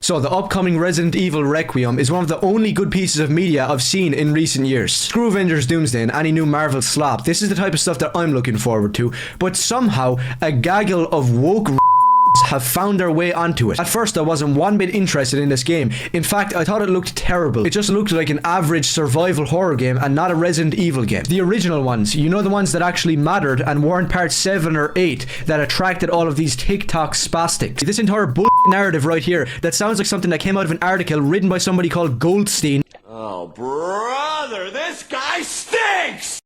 So the upcoming Resident Evil Requiem is one of the only good pieces of media I've seen in recent years. Screw Avengers Doomsday and any new Marvel slop, this is the type of stuff that I'm looking forward to, but somehow a gaggle of woke have found their way onto it. At first I wasn't one bit interested in this game. In fact, I thought it looked terrible. It just looked like an average survival horror game and not a Resident Evil game. The original ones, you know, the ones that actually mattered and weren't part 7 or 8 that attracted all of these TikTok spastics. This entire narrative right here that sounds like something that came out of an article written by somebody called Goldstein. Oh brother, this guy stinks!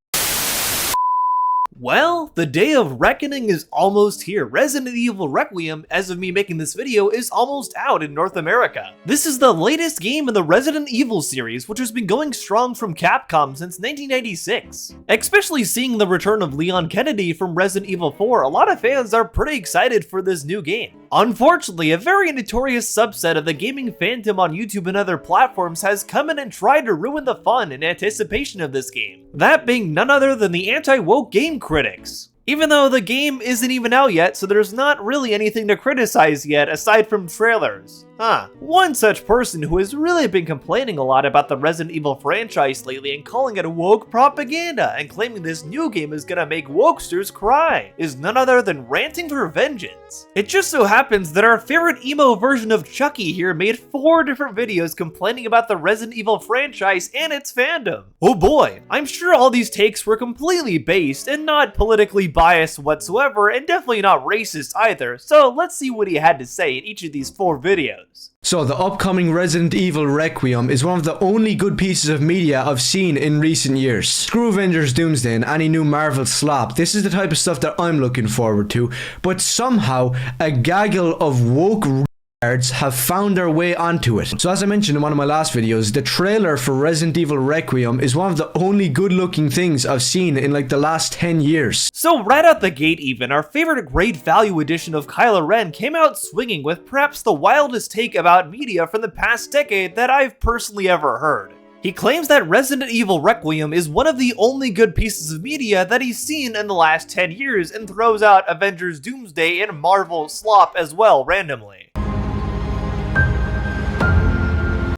Well, the day of reckoning is almost here. Resident Evil Requiem, as of me making this video, is almost out in North America. This is the latest game in the Resident Evil series, which has been going strong from Capcom since 1996. Especially seeing the return of Leon Kennedy from Resident Evil 4, a lot of fans are pretty excited for this new game. Unfortunately, a very notorious subset of the gaming fandom on YouTube and other platforms has come in and tried to ruin the fun in anticipation of this game. That being none other than the anti-woke game critics. Even though the game isn't even out yet, so there's not really anything to criticize yet aside from trailers. One such person who has really been complaining a lot about the Resident Evil franchise lately and calling it woke propaganda and claiming this new game is gonna make wokesters cry is none other than Ranting for Vengeance. It just so happens that our favorite emo version of Chucky here made 4 different videos complaining about the Resident Evil franchise and its fandom. Oh boy, I'm sure all these takes were completely based and not politically biased whatsoever and definitely not racist either, so let's see what he had to say in each of these 4 videos. So the upcoming Resident Evil Requiem is one of the only good pieces of media I've seen in recent years. Screw Avengers Doomsday and any new Marvel slop, this is the type of stuff that I'm looking forward to, but somehow a gaggle of woke have found their way onto it. So as I mentioned in one of my last videos, the trailer for Resident Evil Requiem is one of the only good looking things I've seen in like the last 10 years. So right out the gate even, our favorite great value edition of Kylo Ren came out swinging with perhaps the wildest take about media from the past decade that I've personally ever heard. He claims that Resident Evil Requiem is one of the only good pieces of media that he's seen in the last 10 years and throws out Avengers Doomsday and Marvel slop as well randomly.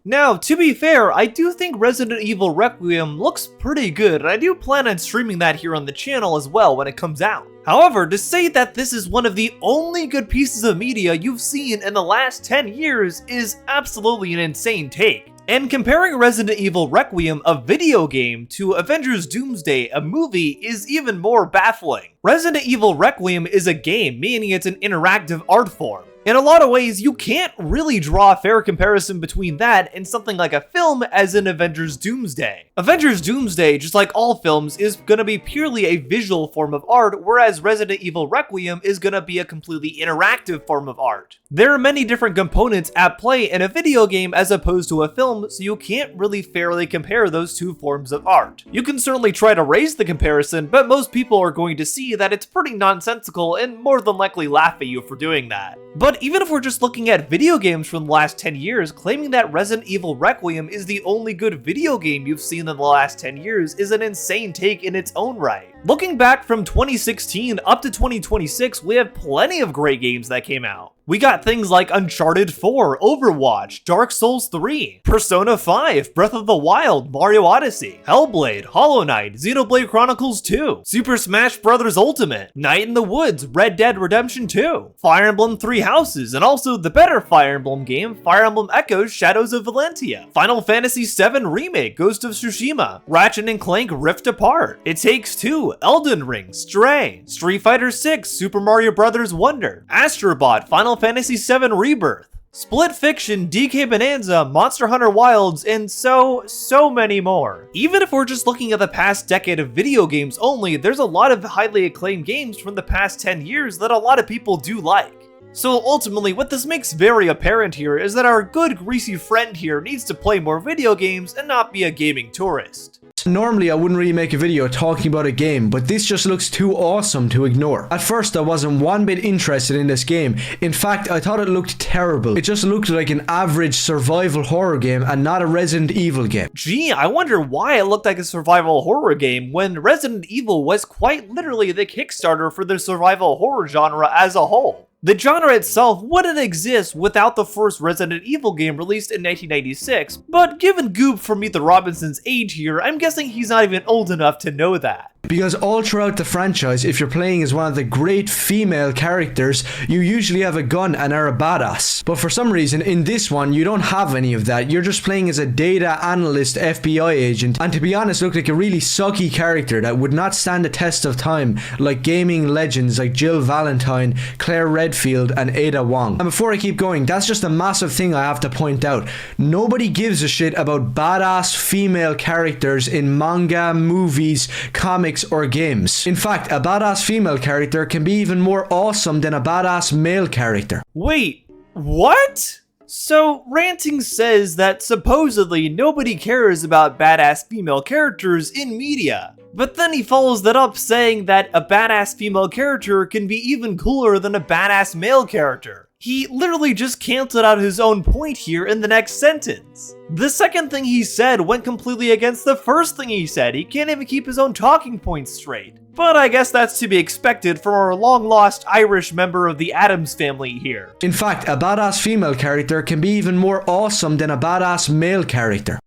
Now, to be fair, I do think Resident Evil Requiem looks pretty good, and I do plan on streaming that here on the channel as well when it comes out. However, to say that this is one of the only good pieces of media you've seen in the last 10 years is absolutely an insane take. And comparing Resident Evil Requiem, a video game, to Avengers Doomsday, a movie, is even more baffling. Resident Evil Requiem is a game, meaning it's an interactive art form. In a lot of ways, you can't really draw a fair comparison between that and something like a film as in Avengers Doomsday. Avengers Doomsday, just like all films, is gonna be purely a visual form of art, whereas Resident Evil Requiem is gonna be a completely interactive form of art. There are many different components at play in a video game as opposed to a film, so you can't really fairly compare those two forms of art. You can certainly try to raise the comparison, but most people are going to see that it's pretty nonsensical and more than likely laugh at you for doing that. But even if we're just looking at video games from the last 10 years, claiming that Resident Evil Requiem is the only good video game you've seen in the last 10 years is an insane take in its own right. Looking back from 2016 up to 2026, we have plenty of great games that came out. We got things like Uncharted 4, Overwatch, Dark Souls 3, Persona 5, Breath of the Wild, Mario Odyssey, Hellblade, Hollow Knight, Xenoblade Chronicles 2, Super Smash Bros. Ultimate, Night in the Woods, Red Dead Redemption 2, Fire Emblem 3 Houses, and also the better Fire Emblem game, Fire Emblem Echoes Shadows of Valentia, Final Fantasy VII Remake, Ghost of Tsushima, Ratchet & Clank Rift Apart, It Takes Two, Elden Ring, Stray, Street Fighter 6, Super Mario Bros. Wonder, Astrobot, Final Fantasy VII Rebirth, Split Fiction, DK Bonanza, Monster Hunter Wilds, and so many more. Even if we're just looking at the past decade of video games only, there's a lot of highly acclaimed games from the past 10 years that a lot of people do like. So ultimately, what this makes very apparent here is that our good greasy friend here needs to play more video games and not be a gaming tourist. Normally I wouldn't really make a video talking about a game, but this just looks too awesome to ignore. At first I wasn't one bit interested in this game. In fact, I thought it looked terrible. It just looked like an average survival horror game and not a Resident Evil game. Gee, I wonder why it looked like a survival horror game when Resident Evil was quite literally the Kickstarter for the survival horror genre as a whole. The genre itself wouldn't exist without the first Resident Evil game released in 1996, but given Goop from Meet the Robinsons' age here, I'm guessing he's not even old enough to know that. Because all throughout the franchise, if you're playing as one of the great female characters, you usually have a gun and are a badass. But for some reason, in this one, you don't have any of that. You're just playing as a data analyst FBI agent, and to be honest, look like a really sucky character that would not stand the test of time, like gaming legends like Jill Valentine, Claire Redfield, and Ada Wong. And before I keep going, that's just a massive thing I have to point out. Nobody gives a shit about badass female characters in manga, movies, comics, or games. In fact, a badass female character can be even more awesome than a badass male character. Wait, what? So, Ranting says that supposedly nobody cares about badass female characters in media. But then he follows that up saying that a badass female character can be even cooler than a badass male character. He literally just canceled out his own point here in the next sentence. The second thing he said went completely against the first thing he said. He can't even keep his own talking points straight. But I guess that's to be expected from our long-lost Irish member of the Addams family here. In fact, a badass female character can be even more awesome than a badass male character.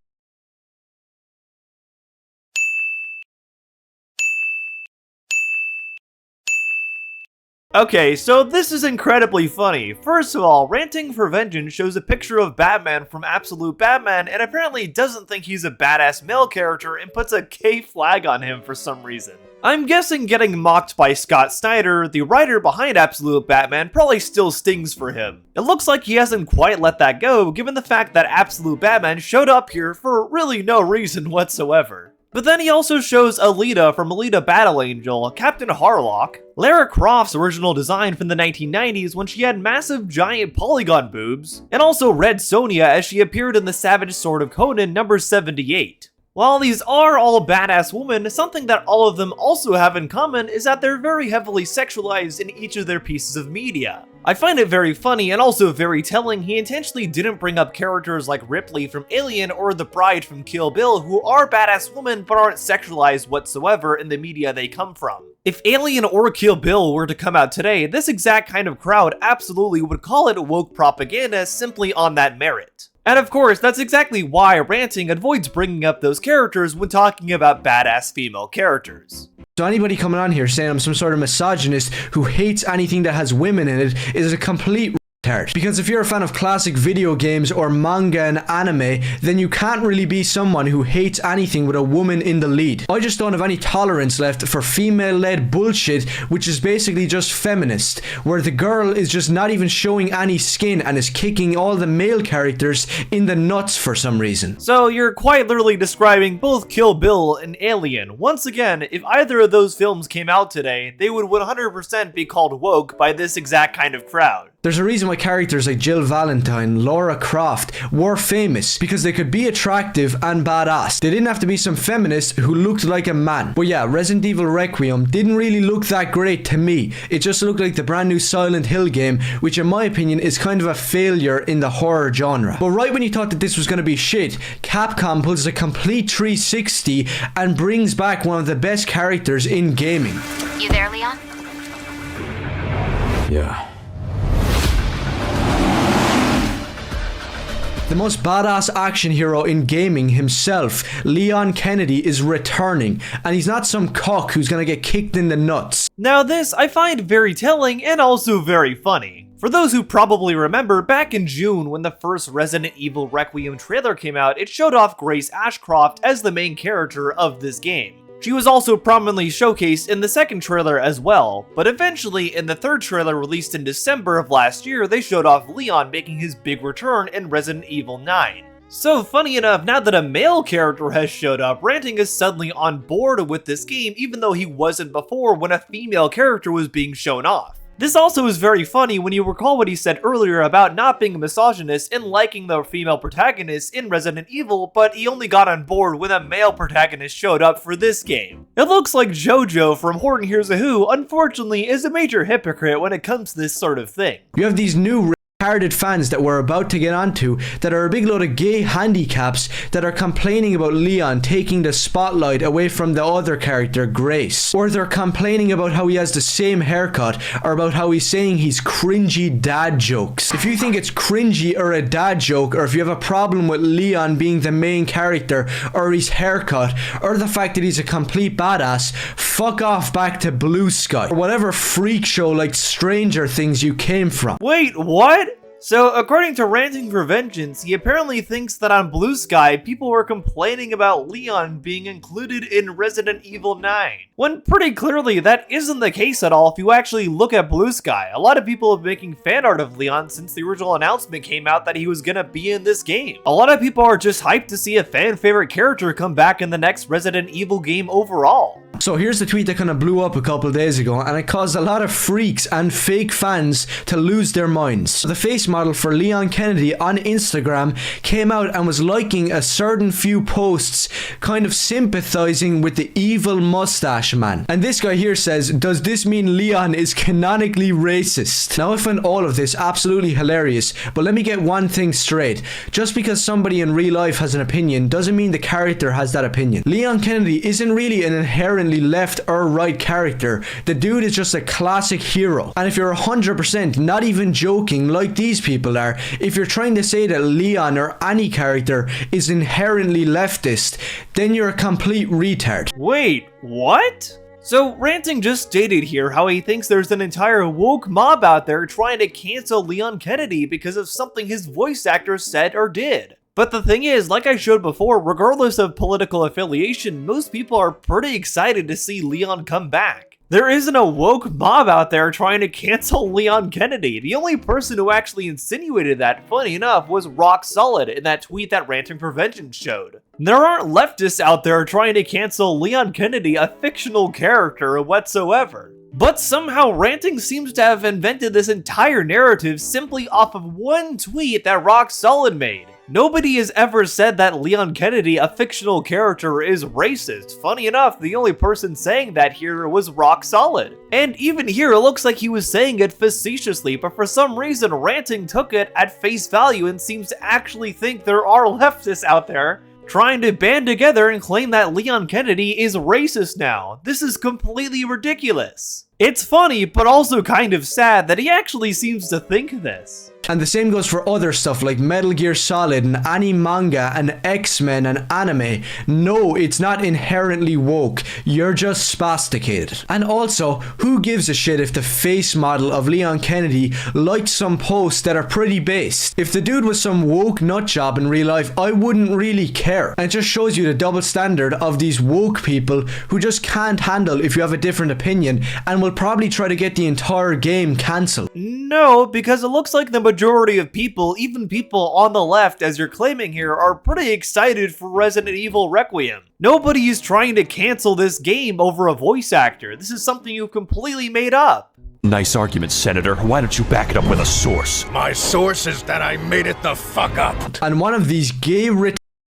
Okay, so this is incredibly funny. First of all, Ranting for Vengeance shows a picture of Batman from Absolute Batman and apparently doesn't think he's a badass male character and puts a K flag on him for some reason. I'm guessing getting mocked by Scott Snyder, the writer behind Absolute Batman, probably still stings for him. It looks like he hasn't quite let that go, given the fact that Absolute Batman showed up here for really no reason whatsoever. But then he also shows Alita from Alita Battle Angel, Captain Harlock, Lara Croft's original design from the 1990s when she had massive giant polygon boobs, and also Red Sonja as she appeared in The Savage Sword of Conan number 78. While these are all badass women, something that all of them also have in common is that they're very heavily sexualized in each of their pieces of media. I find it very funny and also very telling he intentionally didn't bring up characters like Ripley from Alien or the Bride from Kill Bill, who are badass women but aren't sexualized whatsoever in the media they come from. If Alien or Kill Bill were to come out today, this exact kind of crowd absolutely would call it woke propaganda simply on that merit. And of course, that's exactly why Ranting avoids bringing up those characters when talking about badass female characters. So anybody coming on here saying I'm some sort of misogynist who hates anything that has women in it is a complete retard. Because if you're a fan of classic video games or manga and anime, then you can't really be someone who hates anything with a woman in the lead. I just don't have any tolerance left for female-led bullshit, which is basically just feminist, where the girl is just not even showing any skin and is kicking all the male characters in the nuts for some reason. So you're quite literally describing both Kill Bill and Alien. Once again, if either of those films came out today, they would 100% be called woke by this exact kind of crowd. There's a reason why characters like Jill Valentine, Lara Croft were famous, because they could be attractive and badass. They didn't have to be some feminist who looked like a man. But yeah, Resident Evil Requiem didn't really look that great to me. It just looked like the brand new Silent Hill game, which in my opinion is kind of a failure in the horror genre. But right when you thought that this was going to be shit, Capcom pulls a complete 360 and brings back one of the best characters in gaming. You there, Leon? Yeah. The most badass action hero in gaming himself, Leon Kennedy, is returning, and he's not some cock who's gonna get kicked in the nuts. Now this I find very telling and also very funny. For those who probably remember, back in June when the first Resident Evil Requiem trailer came out, it showed off Grace Ashcroft as the main character of this game. She was also prominently showcased in the second trailer as well, but eventually in the third trailer released in December of last year, they showed off Leon making his big return in Resident Evil 9. So funny enough, now that a male character has showed up, Ranting is suddenly on board with this game even though he wasn't before when a female character was being shown off. This also is very funny when you recall what he said earlier about not being a misogynist and liking the female protagonists in Resident Evil, but he only got on board when a male protagonist showed up for this game. It looks like JoJo from Horton Hears a Who, unfortunately, is a major hypocrite when it comes to this sort of thing. You have these new retarded fans that we're about to get onto that are a big load of gay handicaps that are complaining about Leon taking the spotlight away from the other character, Grace. Or they're complaining about how he has the same haircut, or about how he's saying he's cringy dad jokes. If you think it's cringy or a dad joke, or if you have a problem with Leon being the main character, or his haircut, or the fact that he's a complete badass, fuck off back to Blue Sky, or whatever freak show like Stranger Things you came from. Wait, what? So, according to Ranting for Vengeance, he apparently thinks that on Blue Sky, people were complaining about Leon being included in Resident Evil 9. When pretty clearly that isn't the case at all if you actually look at Blue Sky. A lot of people have been making fan art of Leon since the original announcement came out that he was gonna be in this game. A lot of people are just hyped to see a fan favorite character come back in the next Resident Evil game overall. So here's the tweet that kind of blew up a couple days ago, and it caused a lot of freaks and fake fans to lose their minds. The face model for Leon Kennedy on Instagram came out and was liking a certain few posts, kind of sympathizing with the evil mustache man. And this guy here says, does this mean Leon is canonically racist? Now I find all of this absolutely hilarious, but let me get one thing straight. Just because somebody in real life has an opinion doesn't mean the character has that opinion. Leon Kennedy isn't really an inherently left or right character. The dude is just a classic hero. And if you're 100% not even joking like these people are, if you're trying to say that Leon or any character is inherently leftist, then you're a complete retard. Wait, what? So, Ranting just stated here how he thinks there's an entire woke mob out there trying to cancel Leon Kennedy because of something his voice actor said or did. But the thing is, like I showed before, regardless of political affiliation, most people are pretty excited to see Leon come back. There isn't a woke mob out there trying to cancel Leon Kennedy. The only person who actually insinuated that, funny enough, was Rock Solid in that tweet that Ranting for Vengeance showed. There aren't leftists out there trying to cancel Leon Kennedy, a fictional character whatsoever. But somehow Ranting seems to have invented this entire narrative simply off of one tweet that Rock Solid made. Nobody has ever said that Leon Kennedy, a fictional character, is racist. Funny enough, the only person saying that here was Rock Solid. And even here, it looks like he was saying it facetiously, but for some reason, Ranting took it at face value and seems to actually think there are leftists out there trying to band together and claim that Leon Kennedy is racist now. This is completely ridiculous. It's funny, but also kind of sad that he actually seems to think this. And the same goes for other stuff like Metal Gear Solid and any manga and X-Men and anime. No, it's not inherently woke. You're just spasticated. And also, who gives a shit if the face model of Leon Kennedy liked some posts that are pretty based? If the dude was some woke nutjob in real life, I wouldn't really care. And it just shows you the double standard of these woke people who just can't handle if you have a different opinion and will probably try to get the entire game cancelled. No, because it looks like the majority of people, even people on the left as you're claiming here, are pretty excited for Resident Evil Requiem. Nobody is trying to cancel this game over a voice actor. This is something you've completely made up. Nice argument, Senator. Why don't you back it up with a source? My source is that I made it the fuck up. And one of these gay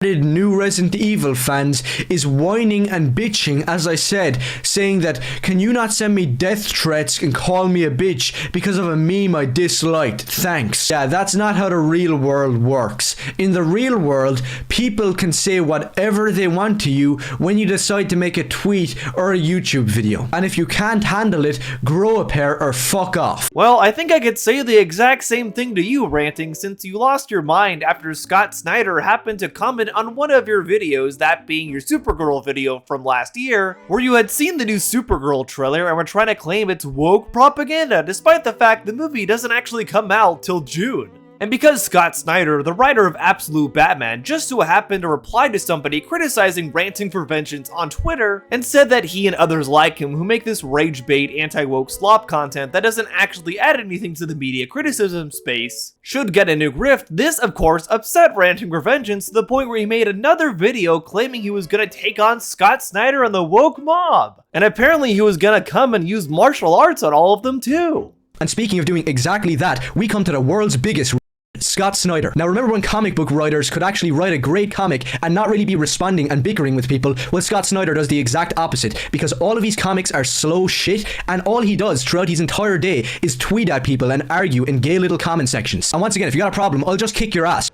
new Resident Evil fans is whining and bitching, as I said, saying that, can you not send me death threats and call me a bitch because of a meme I disliked? Thanks. Yeah, that's not how the real world works. In the real world, people can say whatever they want to you when you decide to make a tweet or a YouTube video. And if you can't handle it, grow a pair or fuck off. Well, I think I could say the exact same thing to you, Ranting, since you lost your mind after Scott Snyder happened to comment on one of your videos, that being your Supergirl video from last year, where you had seen the new Supergirl trailer and were trying to claim it's woke propaganda, despite the fact the movie doesn't actually come out till June. And because Scott Snyder, the writer of Absolute Batman, just so happened to reply to somebody criticizing Ranting for Vengeance on Twitter and said that he and others like him who make this rage bait anti-woke slop content that doesn't actually add anything to the media criticism space should get a new grift, this of course upset Ranting for Vengeance to the point where he made another video claiming he was gonna take on Scott Snyder and the woke mob. And apparently he was gonna come and use martial arts on all of them too. And speaking of doing exactly that, we come to the world's biggest Scott Snyder. Now remember when comic book writers could actually write a great comic and not really be responding and bickering with people? Well, Scott Snyder does the exact opposite, because all of his comics are slow shit, and all he does throughout his entire day is tweet at people and argue in gay little comment sections. And once again, if you got a problem, I'll just kick your ass.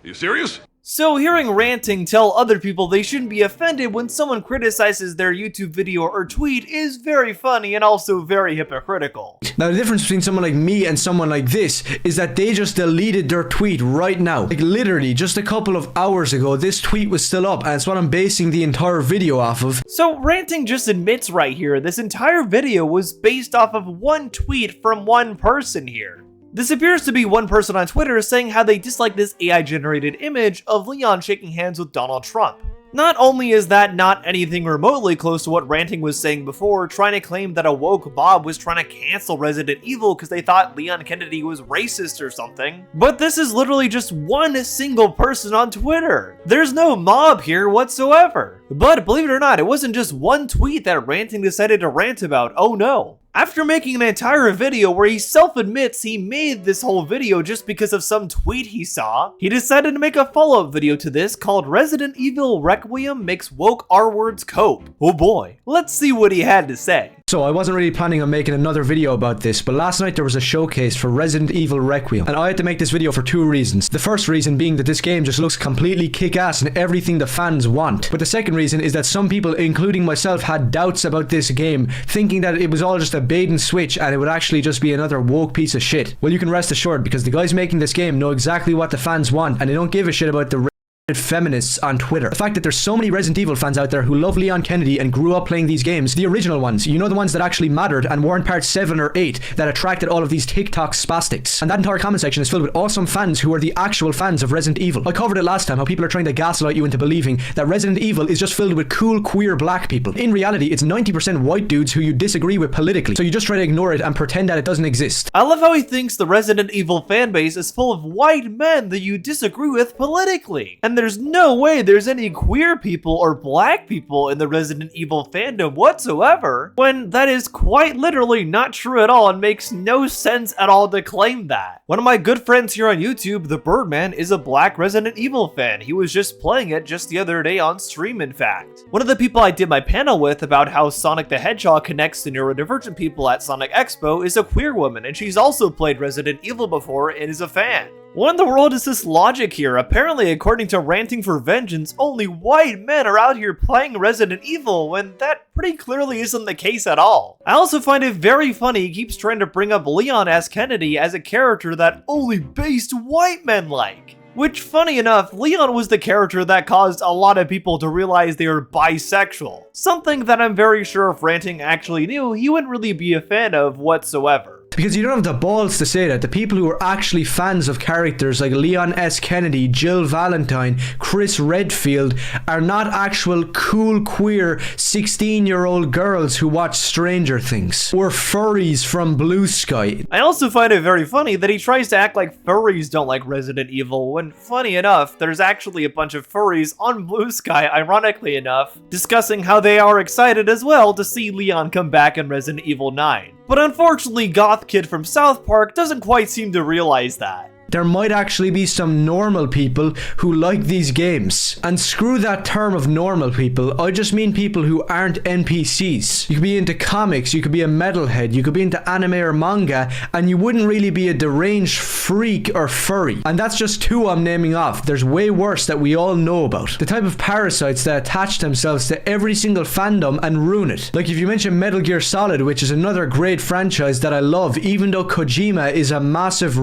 You serious? So hearing Ranting tell other people they shouldn't be offended when someone criticizes their YouTube video or tweet is very funny and also very hypocritical. Now the difference between someone like me and someone like this is that they just deleted their tweet right now. Like literally just a couple of hours ago, this tweet was still up, and it's what I'm basing the entire video off of. So Ranting just admits right here this entire video was based off of one tweet from one person here. This appears to be one person on Twitter saying how they dislike this AI-generated image of Leon shaking hands with Donald Trump. Not only is that not anything remotely close to what Ranting was saying before, trying to claim that a woke mob was trying to cancel Resident Evil because they thought Leon Kennedy was racist or something, but this is literally just one single person on Twitter. There's no mob here whatsoever. But believe it or not, it wasn't just one tweet that Ranting decided to rant about, oh no. After making an entire video where he self-admits he made this whole video just because of some tweet he saw, he decided to make a follow-up video to this called Resident Evil Requiem Makes Woke R-Words Cope. Oh boy, let's see what he had to say. So I wasn't really planning on making another video about this, but last night there was a showcase for Resident Evil Requiem, and I had to make this video for two reasons. The first reason being that this game just looks completely kick-ass and everything the fans want. But the second reason is that some people, including myself, had doubts about this game, thinking that it was all just a bait and switch and it would actually just be another woke piece of shit. Well, you can rest assured, because the guys making this game know exactly what the fans want, and they don't give a shit about the feminists on Twitter. The fact that there's so many Resident Evil fans out there who love Leon Kennedy and grew up playing these games, the original ones, you know, the ones that actually mattered and weren't part 7 or 8, that attracted all of these TikTok spastics. And that entire comment section is filled with awesome fans who are the actual fans of Resident Evil. I covered it last time, how people are trying to gaslight you into believing that Resident Evil is just filled with cool queer black people. In reality, it's 90% white dudes who you disagree with politically, so you just try to ignore it and pretend that it doesn't exist. I love how he thinks the Resident Evil fanbase is full of white men that you disagree with politically. And there's no way there's any queer people or black people in the Resident Evil fandom whatsoever, when that is quite literally not true at all and makes no sense at all to claim that. One of my good friends here on YouTube, the Birdman, is a black Resident Evil fan. He was just playing it just the other day on stream, in fact. One of the people I did my panel with about how Sonic the Hedgehog connects to neurodivergent people at Sonic Expo is a queer woman, and she's also played Resident Evil before and is a fan. What in the world is this logic here? Apparently, according to Ranting for Vengeance, only white men are out here playing Resident Evil, when that pretty clearly isn't the case at all. I also find it very funny he keeps trying to bring up Leon S. Kennedy as a character that only based white men like. Which, funny enough, Leon was the character that caused a lot of people to realize they were bisexual. Something that I'm very sure if Ranting actually knew, he wouldn't really be a fan of whatsoever. Because you don't have the balls to say that. The people who are actually fans of characters like Leon S. Kennedy, Jill Valentine, Chris Redfield are not actual cool queer 16-year-old girls who watch Stranger Things. Or furries from Blue Sky. I also find it very funny that he tries to act like furries don't like Resident Evil, when funny enough, there's actually a bunch of furries on Blue Sky, ironically enough, discussing how they are excited as well to see Leon come back in Resident Evil 9. But unfortunately, Goth Kid from South Park doesn't quite seem to realize that. There might actually be some normal people who like these games. And screw that term of normal people, I just mean people who aren't NPCs. You could be into comics, you could be a metalhead, you could be into anime or manga, and you wouldn't really be a deranged freak or furry. And that's just two I'm naming off. There's way worse that we all know about. The type of parasites that attach themselves to every single fandom and ruin it. Like if you mention Metal Gear Solid, which is another great franchise that I love, even though Kojima is a massive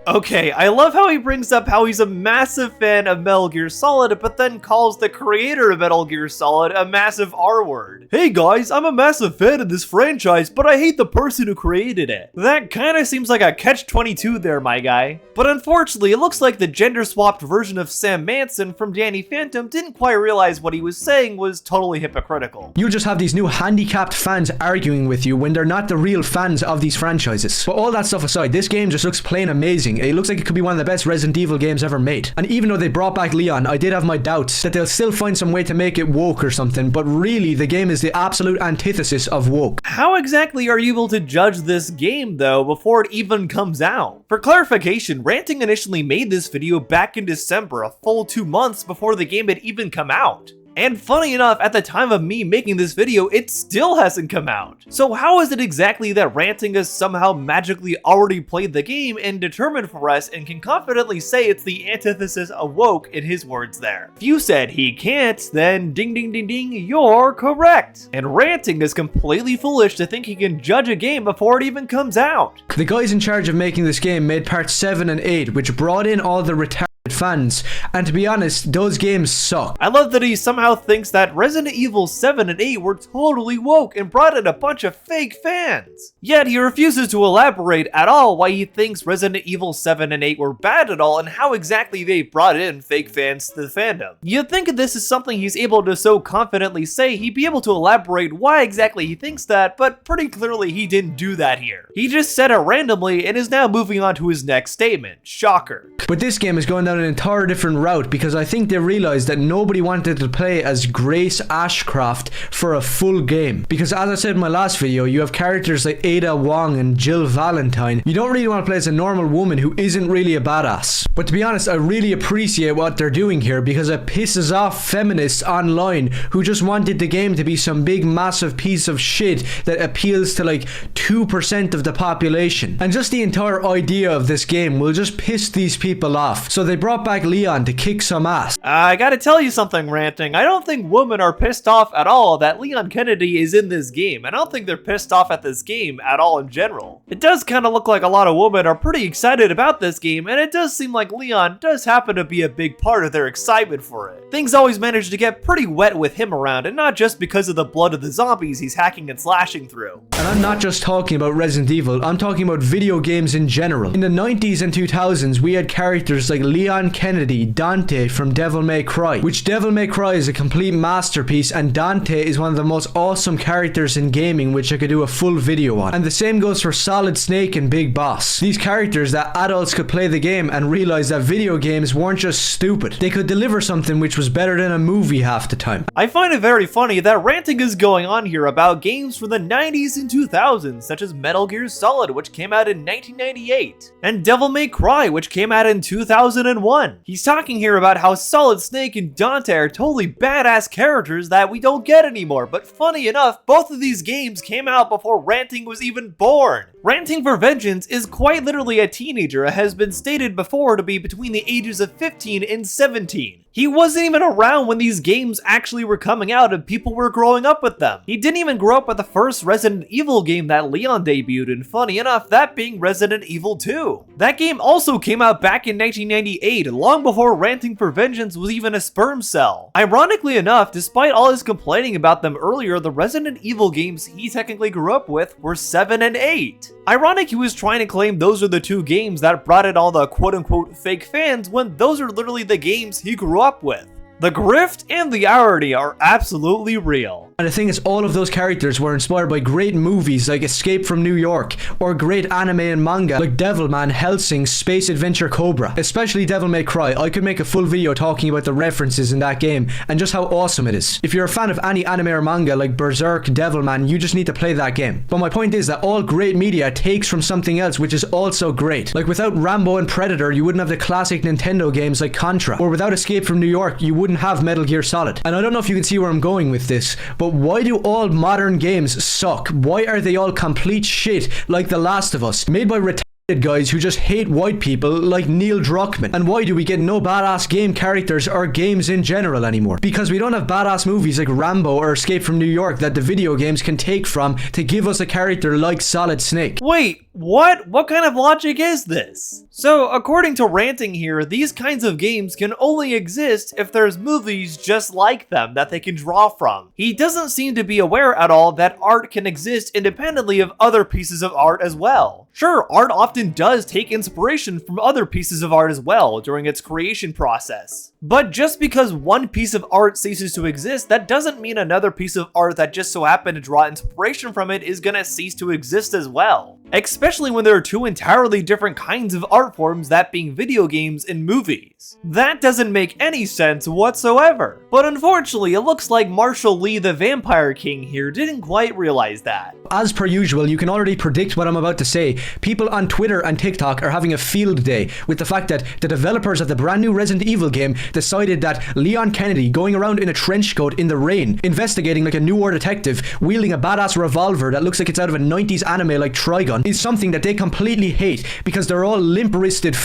Okay, I love how he brings up how he's a massive fan of Metal Gear Solid, but then calls the creator of Metal Gear Solid a massive R-word. Hey guys, I'm a massive fan of this franchise, but I hate the person who created it. That kinda seems like a catch-22 there, my guy. But unfortunately, it looks like the gender-swapped version of Sam Manson from Danny Phantom didn't quite realize what he was saying was totally hypocritical. You just have these new handicapped fans arguing with you when they're not the real fans of these franchises. But all that stuff aside, this game just looks plain amazing. amazing. It looks like it could be one of the best Resident Evil games ever made. And even though they brought back Leon, I did have my doubts that they'll still find some way to make it woke or something, but really the game is the absolute antithesis of woke. How exactly are you able to judge this game though before it even comes out? For clarification, Ranting initially made this video back in December, a full 2 months before the game had even come out. And funny enough, at the time of me making this video, it still hasn't come out. So how is it exactly that Ranting has somehow magically already played the game and determined for us and can confidently say it's the antithesis of woke in his words there? If you said he can't, then ding ding ding ding, you're correct. And Ranting is completely foolish to think he can judge a game before it even comes out. The guys in charge of making this game made parts 7 and 8, which brought in all the retarded fans, and to be honest, those games suck. I love that he somehow thinks that Resident Evil 7 and 8 were totally woke and brought in a bunch of fake fans. Yet he refuses to elaborate at all why he thinks Resident Evil 7 and 8 were bad at all and how exactly they brought in fake fans to the fandom. You'd think if this is something he's able to so confidently say, he'd be able to elaborate why exactly he thinks that, but pretty clearly he didn't do that here. He just said it randomly and is now moving on to his next statement. Shocker. But this game is going down an entire different route because I think they realized that nobody wanted to play as Grace Ashcroft for a full game. Because as I said in my last video, you have characters like Ada Wong and Jill Valentine. You don't really want to play as a normal woman who isn't really a badass. But to be honest, I really appreciate what they're doing here because it pisses off feminists online who just wanted the game to be some big massive piece of shit that appeals to like 2% of the population. And just the entire idea of this game will just piss these people off. So they brought back Leon to kick some ass. I gotta tell you something, Ranting. I don't think women are pissed off at all that Leon Kennedy is in this game. I don't think they're pissed off at this game at all in general. It does kind of look like a lot of women are pretty excited about this game, and it does seem like Leon does happen to be a big part of their excitement for it. Things always manage to get pretty wet with him around, and not just because of the blood of the zombies he's hacking and slashing through. And I'm not just talking about Resident Evil, I'm talking about video games in general. In the 90s and 2000s, we had characters like Leon Kennedy, Dante from Devil May Cry, which Devil May Cry is a complete masterpiece, and Dante is one of the most awesome characters in gaming, which I could do a full video on. And the same goes for Solid Snake and Big Boss. These characters that adults could play the game and realize that video games weren't just stupid. They could deliver something which was better than a movie half the time. I find it very funny that Ranting is going on here about games from the 90s and 2000s, such as Metal Gear Solid, which came out in 1998, and Devil May Cry, which came out in 2001. He's talking here about how Solid Snake and Dante are totally badass characters that we don't get anymore, but funny enough, both of these games came out before Ranting was even born. Ranting for Vengeance is quite literally a teenager, as has been stated before to be between the ages of 15 and 17. He wasn't even around when these games actually were coming out and people were growing up with them. He didn't even grow up with the first Resident Evil game that Leon debuted, and funny enough, that being Resident Evil 2. That game also came out back in 1998, long before Ranting for Vengeance was even a sperm cell. Ironically enough, despite all his complaining about them earlier, the Resident Evil games he technically grew up with were 7 and 8. Ironic he was trying to claim those are the two games that brought in all the quote-unquote fake fans when those are literally the games he grew up with. The grift and the irony are absolutely real. And the thing is, all of those characters were inspired by great movies like Escape from New York, or great anime and manga like Devilman, Hellsing, Space Adventure Cobra. Especially Devil May Cry. I could make a full video talking about the references in that game and just how awesome it is. If you're a fan of any anime or manga like Berserk, Devilman, you just need to play that game. But my point is that all great media takes from something else which is also great. Like without Rambo and Predator, you wouldn't have the classic Nintendo games like Contra. Or without Escape from New York, you wouldn't have Metal Gear Solid. And I don't know if you can see where I'm going with this, but why do all modern games suck? Why are they all complete shit like The Last of Us, made by retarded guys who just hate white people like Neil Druckmann? And why do we get no badass game characters or games in general anymore? Because we don't have badass movies like Rambo or Escape from New York that the video games can take from to give us a character like Solid Snake. Wait, what? What kind of logic is this? So, according to Ranting here, these kinds of games can only exist if there's movies just like them that they can draw from. He doesn't seem to be aware at all that art can exist independently of other pieces of art as well. Sure, art often does take inspiration from other pieces of art as well during its creation process. But just because one piece of art ceases to exist, that doesn't mean another piece of art that just so happened to draw inspiration from it is gonna cease to exist as well. especially when there are two entirely different kinds of art forms, that being video games and movies. That doesn't make any sense whatsoever. But unfortunately, it looks like Marshall Lee the Vampire King here didn't quite realize that. As per usual, you can already predict what I'm about to say. People on Twitter and TikTok are having a field day with the fact that the developers of the brand new Resident Evil game decided that Leon Kennedy going around in a trench coat in the rain, investigating like a New War detective, wielding a badass revolver that looks like it's out of a 90s anime like Trigun, is something that they completely hate because they're all limp-wristed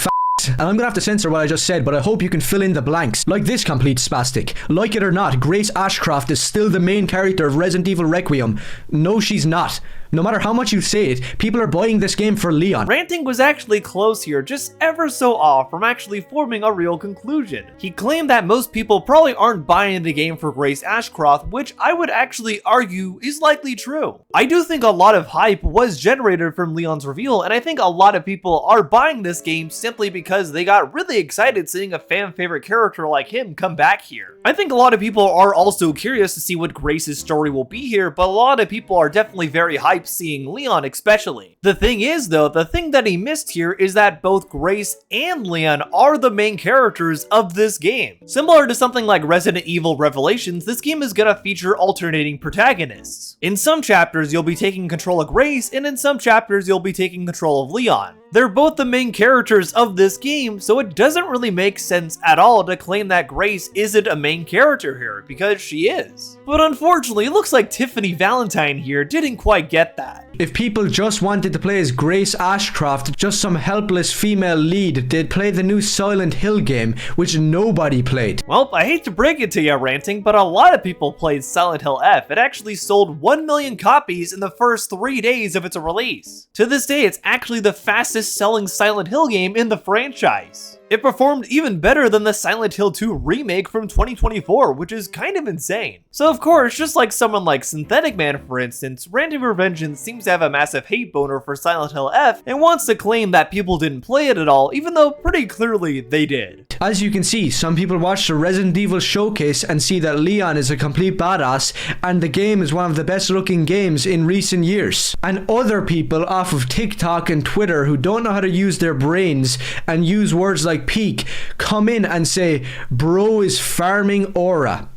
and I'm gonna have to censor what I just said, but I hope you can fill in the blanks. Like this complete spastic. Like it or not, Grace Ashcroft is still the main character of Resident Evil Requiem. No, she's not. No matter how much you say it, people are buying this game for Leon. Ranting was actually close here, just ever so off from actually forming a real conclusion. He claimed that most people probably aren't buying the game for Grace Ashcroft, which I would actually argue is likely true. I do think a lot of hype was generated from Leon's reveal, and I think a lot of people are buying this game simply because they got really excited seeing a fan favorite character like him come back here. I think a lot of people are also curious to see what Grace's story will be here, but a lot of people are definitely very hyped seeing Leon especially. The thing is though, the thing that he missed here is that both Grace and Leon are the main characters of this game. Similar to something like Resident Evil Revelations, this game is gonna feature alternating protagonists. In some chapters you'll be taking control of Grace, and in some chapters you'll be taking control of Leon. They're both the main characters of this game, so it doesn't really make sense at all to claim that Grace isn't a main character here, because she is. But unfortunately, it looks like Tiffany Valentine here didn't quite get that. If people just wanted to play as Grace Ashcroft, just some helpless female lead, they'd play the new Silent Hill game, which nobody played. Well, I hate to break it to you, Ranting, but a lot of people played Silent Hill F. It actually sold 1 million copies in the first 3 days of its release. To this day, it's actually the fastest selling Silent Hill game in the franchise. It performed even better than the Silent Hill 2 remake from 2024, which is kind of insane. So of course, just like someone like Synthetic Man for instance, Ranting for Vengeance seems to have a massive hate boner for Silent Hill F and wants to claim that people didn't play it at all, even though pretty clearly they did. As you can see, some people watch the Resident Evil showcase and see that Leon is a complete badass and the game is one of the best looking games in recent years. And other people off of TikTok and Twitter who don't know how to use their brains and use words like peak come in and say, bro is farming aura.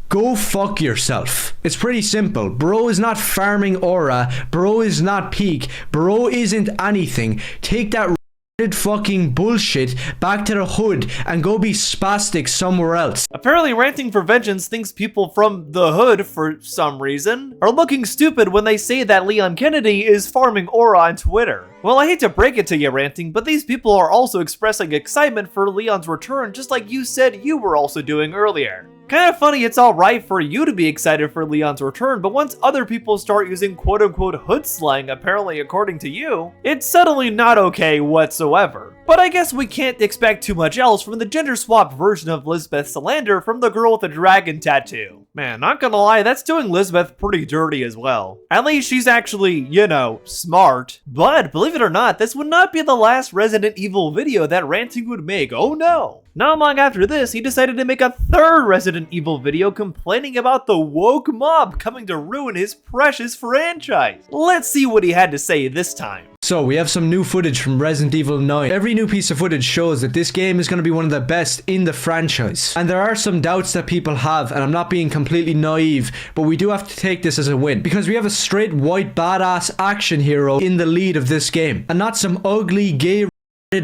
Go fuck yourself. It's pretty simple. Bro is not farming aura. Bro is not peak. Bro isn't anything. Take that fucking bullshit back to the hood and go be spastic somewhere else. Apparently Ranting for Vengeance thinks people from the hood, for some reason, are looking stupid when they say that Leon Kennedy is farming aura on Twitter. Well, I hate to break it to you, Ranting, but these people are also expressing excitement for Leon's return just like you said you were also doing earlier. Kind of funny it's alright for you to be excited for Leon's return, but once other people start using quote-unquote hood slang, apparently according to you, it's suddenly not okay whatsoever. But I guess we can't expect too much else from the gender-swapped version of Lisbeth Salander from the girl with the dragon tattoo. Man, not gonna lie, that's doing Lisbeth pretty dirty as well. At least she's actually, you know, smart. But believe it or not, this would not be the last Resident Evil video that Ranting would make, oh no! Not long after this, he decided to make a third Resident Evil video complaining about the woke mob coming to ruin his precious franchise. Let's see what he had to say this time. So we have some new footage from Resident Evil 9. Every new piece of footage shows that this game is going to be one of the best in the franchise. And there are some doubts that people have, and I'm not being completely naive, but we do have to take this as a win. Because we have a straight white badass action hero in the lead of this game. And not some ugly gay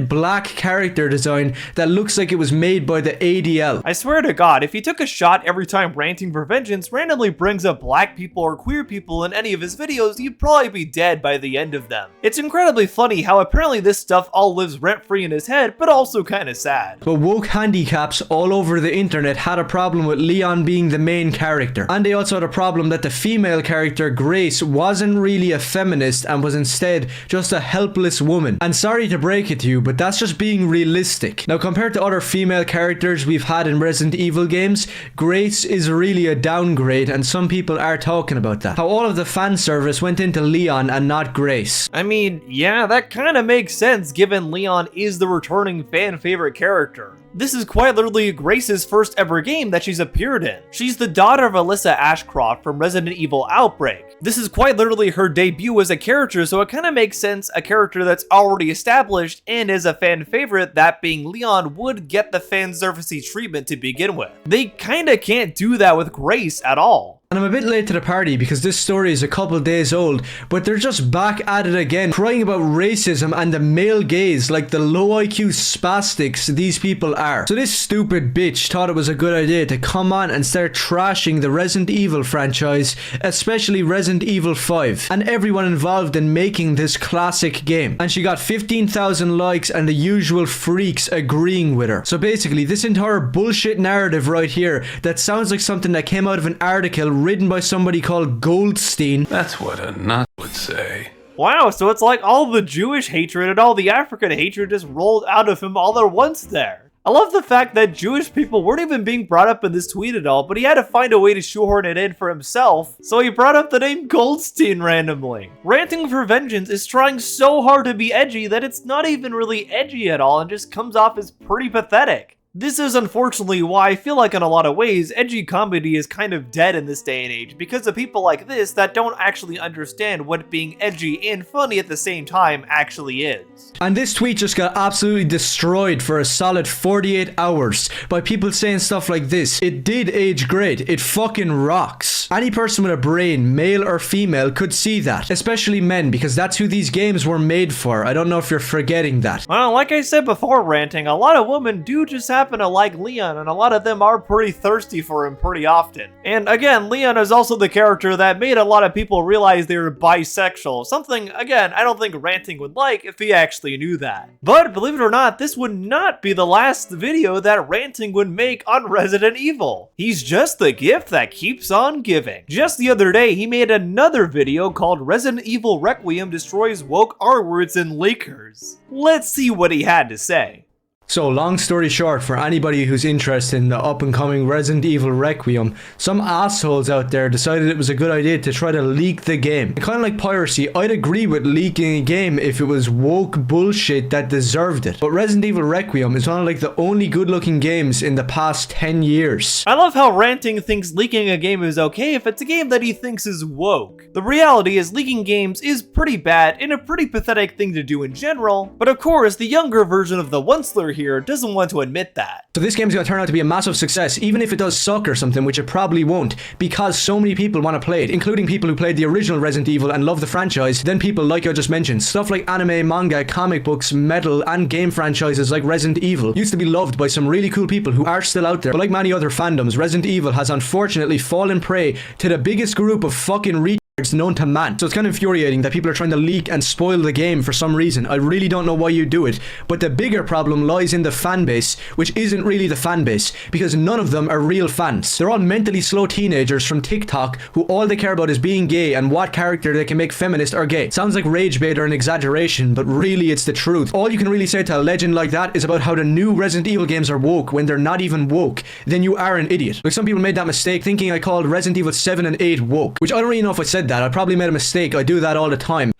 black character design that looks like it was made by the ADL. I swear to God, if he took a shot every time Ranting for Vengeance randomly brings up black people or queer people in any of his videos, he'd probably be dead by the end of them. It's incredibly funny how apparently this stuff all lives rent-free in his head, but also kinda sad. But woke handicaps all over the internet had a problem with Leon being the main character. And they also had a problem that the female character, Grace, wasn't really a feminist and was instead just a helpless woman. And sorry to break it to you, but that's just being realistic. Now, compared to other female characters we've had in Resident Evil games, Grace is really a downgrade, and some people are talking about that. How all of the fan service went into Leon and not Grace. I mean, yeah, that kinda makes sense given Leon is the returning fan favorite character. This is quite literally Grace's first ever game that she's appeared in. She's the daughter of Alyssa Ashcroft from Resident Evil Outbreak. This is quite literally her debut as a character, so it kind of makes sense a character that's already established and is a fan favorite, that being Leon, would get the fan servicey treatment to begin with. They kinda can't do that with Grace at all. And I'm a bit late to the party because this story is a couple days old, but they're just back at it again, crying about racism and the male gaze like the low IQ spastics these people are. So this stupid bitch thought it was a good idea to come on and start trashing the Resident Evil franchise, especially Resident Evil 5, and everyone involved in making this classic game. And she got 15,000 likes and the usual freaks agreeing with her. So basically, this entire bullshit narrative right here that sounds like something that came out of an article written by somebody called Goldstein. That's what a nut would say. Wow, so it's like all the Jewish hatred and all the African hatred just rolled out of him all at once there. I love the fact that Jewish people weren't even being brought up in this tweet at all, but he had to find a way to shoehorn it in for himself, so he brought up the name Goldstein randomly. Ranting for Vengeance is trying so hard to be edgy that it's not even really edgy at all and just comes off as pretty pathetic. This is unfortunately why I feel like in a lot of ways, edgy comedy is kind of dead in this day and age, because of people like this that don't actually understand what being edgy and funny at the same time actually is. And this tweet just got absolutely destroyed for a solid 48 hours by people saying stuff like this. It did age great. It fucking rocks. Any person with a brain, male or female, could see that. Especially men, because that's who these games were made for. I don't know if you're forgetting that. Well, like I said before, Ranting, a lot of women do just happen to like Leon, and a lot of them are pretty thirsty for him pretty often. And again, Leon is also the character that made a lot of people realize they were bisexual. Something, again, I don't think Ranting would like if he actually knew that. But believe it or not, this would not be the last video that Ranting would make on Resident Evil. He's just the gift that keeps on giving. Just the other day, he made another video called Resident Evil Requiem Destroys Woke R-Words and Leakers. Let's see what he had to say. So, long story short, for anybody who's interested in the up-and-coming Resident Evil Requiem, some assholes out there decided it was a good idea to try to leak the game. Kind of like piracy, I'd agree with leaking a game if it was woke bullshit that deserved it. But Resident Evil Requiem is one of like the only good-looking games in the past 10 years. I love how Ranting thinks leaking a game is okay if it's a game that he thinks is woke. The reality is leaking games is pretty bad and a pretty pathetic thing to do in general, but of course, the younger version of the Onceler here doesn't want to admit that. So this game's gonna turn out to be a massive success, even if it does suck or something, which it probably won't, because so many people want to play it, including people who played the original Resident Evil and love the franchise, then people like I just mentioned. Stuff like anime, manga, comic books, metal, and game franchises like Resident Evil used to be loved by some really cool people who are still out there, but like many other fandoms, Resident Evil has unfortunately fallen prey to the biggest group of fucking retards known to man. So it's kind of infuriating that people are trying to leak and spoil the game for some reason. I really don't know why you do it, but the bigger problem lies in the fan base, which isn't really the fan base, because none of them are real fans. They're all mentally slow teenagers from TikTok who all they care about is being gay and what character they can make feminist or gay. Sounds like rage bait or an exaggeration, but really it's the truth. All you can really say to a legend like that is about how the new Resident Evil games are woke when they're not even woke. Then you are an idiot. Like some people made that mistake thinking I called Resident Evil 7 and 8 woke, which I don't really know if I said that. I probably made a mistake. I do that all the time.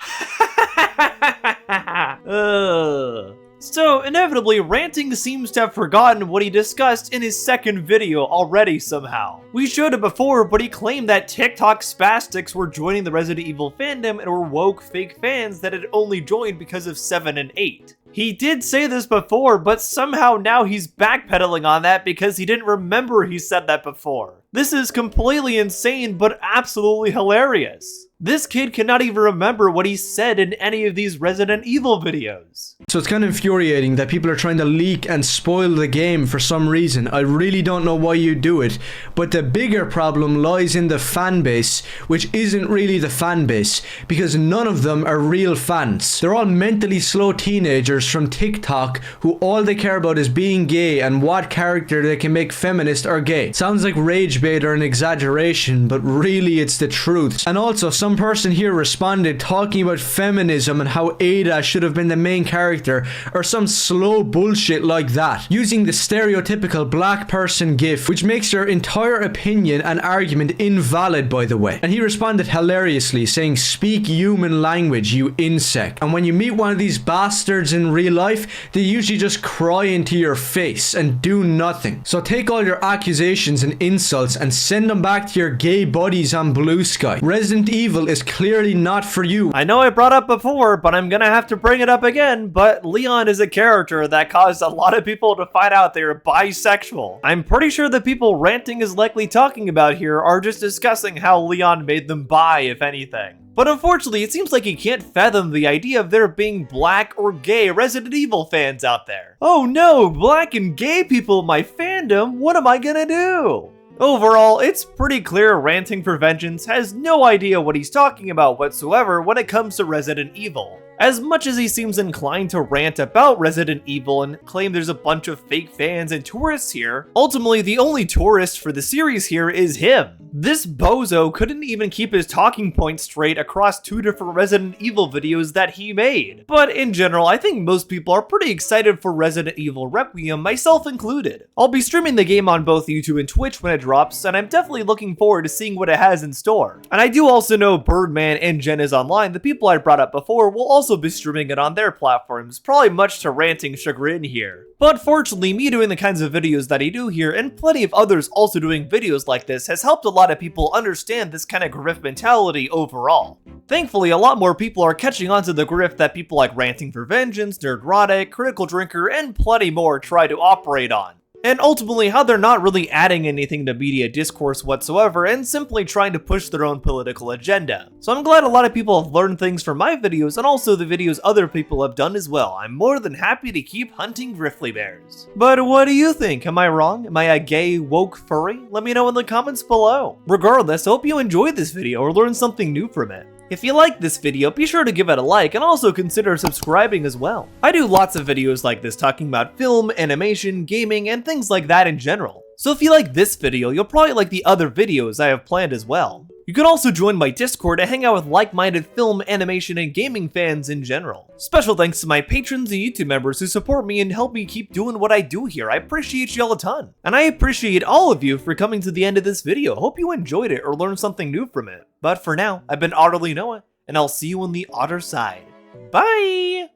So, inevitably, Ranting seems to have forgotten what he discussed in his second video already somehow. We showed it before, but he claimed that TikTok spastics were joining the Resident Evil fandom and were woke fake fans that had only joined because of 7 and 8. He did say this before, but somehow now he's backpedaling on that because he didn't remember he said that before. This is completely insane, but absolutely hilarious. This kid cannot even remember what he said in any of these Resident Evil videos. So it's kind of infuriating that people are trying to leak and spoil the game for some reason. I really don't know why you do it, but the bigger problem lies in the fan base, which isn't really the fan base, because none of them are real fans. They're all mentally slow teenagers from TikTok who all they care about is being gay and what character they can make feminist or gay. Sounds like rage bait or an exaggeration, but really it's the truth. And also, some some person here responded talking about feminism and how Ada should have been the main character, or some slow bullshit like that, using the stereotypical black person gif, which makes your entire opinion and argument invalid, by the way. And he responded hilariously, saying, "Speak human language, you insect." And when you meet one of these bastards in real life, they usually just cry into your face and do nothing. So take all your accusations and insults and send them back to your gay buddies on Blue Sky. Resident Evil is clearly not for you. I know I brought up before, but I'm gonna have to bring it up again, but Leon is a character that caused a lot of people to find out they were bisexual. I'm pretty sure the people Ranting is likely talking about here are just discussing how Leon made them bi, if anything. But unfortunately, it seems like he can't fathom the idea of there being black or gay Resident Evil fans out there. Oh no, black and gay people in my fandom, what am I gonna do? Overall, it's pretty clear Ranting for Vengeance has no idea what he's talking about whatsoever when it comes to Resident Evil. As much as he seems inclined to rant about Resident Evil and claim there's a bunch of fake fans and tourists here, ultimately the only tourist for the series here is him. This bozo couldn't even keep his talking points straight across 2 different Resident Evil videos that he made. But in general, I think most people are pretty excited for Resident Evil Requiem, myself included. I'll be streaming the game on both YouTube and Twitch when it drops, and I'm definitely looking forward to seeing what it has in store. And I do also know Birdman and Jen is Online, the people I brought up before, will also be streaming it on their platforms, probably much to Ranting's chagrin here. But fortunately, me doing the kinds of videos that I do here, and plenty of others also doing videos like this, has helped a lot of people understand this kind of grift mentality overall. Thankfully, a lot more people are catching on to the grift that people like Ranting for Vengeance, Nerdrotic, Critical Drinker, and plenty more try to operate on. And ultimately how they're not really adding anything to media discourse whatsoever and simply trying to push their own political agenda. So I'm glad a lot of people have learned things from my videos and also the videos other people have done as well. I'm more than happy to keep hunting griffly bears. But what do you think? Am I wrong? Am I a gay woke furry? Let me know in the comments below. Regardless, I hope you enjoyed this video or learned something new from it. If you liked this video, be sure to give it a like and also consider subscribing as well. I do lots of videos like this talking about film, animation, gaming, and things like that in general. So if you like this video, you'll probably like the other videos I have planned as well. You can also join my Discord to hang out with like-minded film, animation, and gaming fans in general. Special thanks to my patrons and YouTube members who support me and help me keep doing what I do here. I appreciate y'all a ton. And I appreciate all of you for coming to the end of this video. Hope you enjoyed it or learned something new from it. But for now, I've been Otterly Noah, and I'll see you on the other side. Bye!